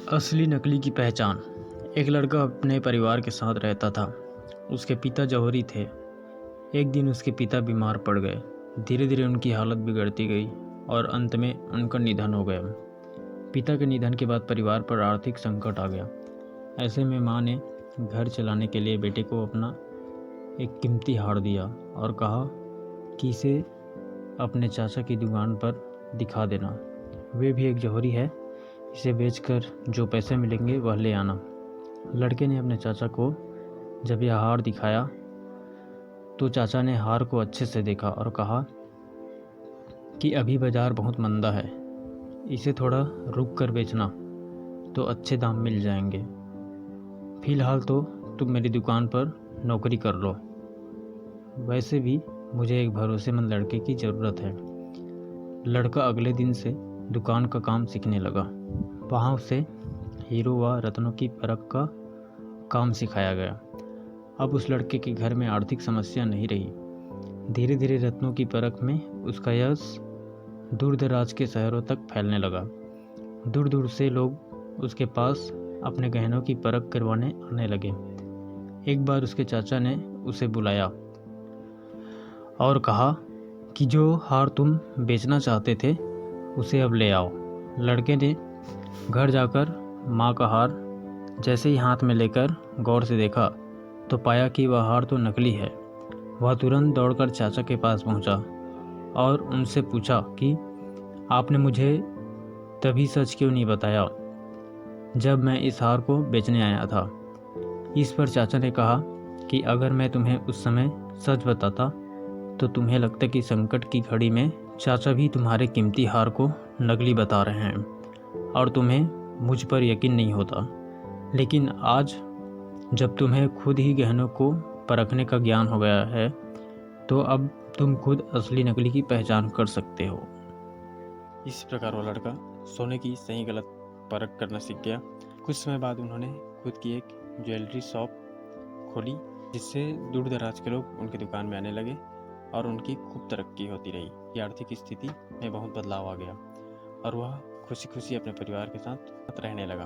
असली नकली की पहचान। एक लड़का अपने परिवार के साथ रहता था। उसके पिता जौहरी थे। एक दिन उसके पिता बीमार पड़ गए। धीरे धीरे उनकी हालत बिगड़ती गई और अंत में उनका निधन हो गया। पिता के निधन के बाद परिवार पर आर्थिक संकट आ गया। ऐसे में माँ ने घर चलाने के लिए बेटे को अपना एक कीमती हार दिया और कहा कि इसे अपने चाचा की दुकान पर दिखा देना। वे भी एक जौहरी है, इसे बेचकर जो पैसे मिलेंगे वह ले आना। लड़के ने अपने चाचा को जब यह हार दिखाया तो चाचा ने हार को अच्छे से देखा और कहा कि अभी बाज़ार बहुत मंदा है, इसे थोड़ा रुक कर बेचना तो अच्छे दाम मिल जाएंगे। फिलहाल तो तुम मेरी दुकान पर नौकरी कर लो। वैसे भी मुझे एक भरोसेमंद लड़के की ज़रूरत है। लड़का अगले दिन से दुकान का काम सीखने लगा। वहाँ उसे हीरो व रत्नों की परख का काम सिखाया गया। अब उस लड़के के घर में आर्थिक समस्या नहीं रही। धीरे धीरे रत्नों की परख में उसका यश दूर दराज के शहरों तक फैलने लगा। दूर दूर से लोग उसके पास अपने गहनों की परख करवाने आने लगे। एक बार उसके चाचा ने उसे बुलाया और कहा कि जो हार तुम बेचना चाहते थे उसे अब ले आओ। लड़के ने घर जाकर माँ का हार जैसे ही हाथ में लेकर गौर से देखा तो पाया कि वह हार तो नकली है। वह तुरंत दौड़कर चाचा के पास पहुंचा और उनसे पूछा कि आपने मुझे तभी सच क्यों नहीं बताया जब मैं इस हार को बेचने आया था। इस पर चाचा ने कहा कि अगर मैं तुम्हें उस समय सच बताता तो तुम्हें लगता कि संकट की घड़ी में चाचा भी तुम्हारे कीमती हार को नकली बता रहे हैं और तुम्हें मुझ पर यकीन नहीं होता। लेकिन आज जब तुम्हें खुद ही गहनों को परखने का ज्ञान हो गया है तो अब तुम खुद असली नकली की पहचान कर सकते हो। इस प्रकार वो लड़का सोने की सही गलत परख करना सीख गया। कुछ समय बाद उन्होंने खुद की एक ज्वेलरी शॉप खोली, जिससे दूर दराज के लोग उनकी दुकान में आने लगे और उनकी खूब तरक्की होती रही। की आर्थिक स्थिति में बहुत बदलाव आ गया और वह खुशी खुशी अपने परिवार के साथ रहने लगा।